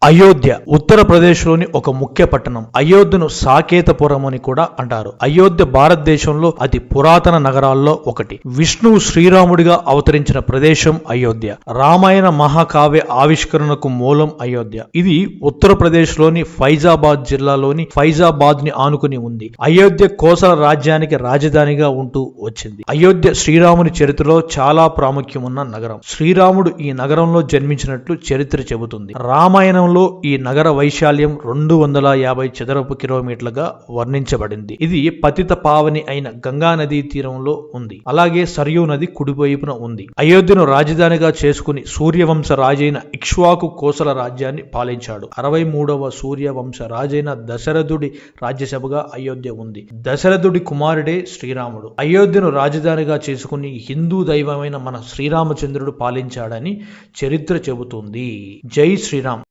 అయోధ్య ఉత్తరప్రదేశ్లోని ఒక ముఖ్య పట్టణం. అయోధ్యను సాకేతపురం అని కూడా అంటారు. అయోధ్య భారతదేశంలో అతి పురాతన నగరాల్లో ఒకటి. విష్ణువు శ్రీరాముడిగా అవతరించిన ప్రదేశం అయోధ్య. రామాయణ మహాకావ్య ఆవిష్కరణకు మూలం అయోధ్య. ఇది ఉత్తరప్రదేశ్లోని ఫైజాబాద్ జిల్లాలోని ఫైజాబాద్ ని ఆనుకుని ఉంది. అయోధ్య కోసల రాజ్యానికి రాజధానిగా ఉంటూ వచ్చింది. అయోధ్య శ్రీరాముని చరిత్రలో చాలా ప్రాముఖ్యం ఉన్న నగరం. శ్రీరాముడు ఈ నగరంలో జన్మించినట్లు చరిత్ర చెబుతుంది. రామాయణం ఈ నగర వైశాల్యం 250 చదరపు కిలోమీటర్లుగా వర్ణించబడింది. ఇది పతిత పావని అయిన గంగా నదీ తీరంలో ఉంది. అలాగే సరియు నది కుడివైపున ఉంది. అయోధ్యను రాజధానిగా చేసుకుని సూర్యవంశ రాజైన ఇక్ష్వాకు కోసల రాజ్యాన్ని పాలించాడు. 63వ సూర్యవంశ రాజైన దశరథుడి రాజ్యసభగా అయోధ్య ఉంది. దశరథుడి కుమారుడే శ్రీరాముడు. అయోధ్యను రాజధానిగా చేసుకుని హిందూ దైవమైన మన శ్రీరామచంద్రుడు పాలించాడని చరిత్ర చెబుతుంది. జై శ్రీరామ్.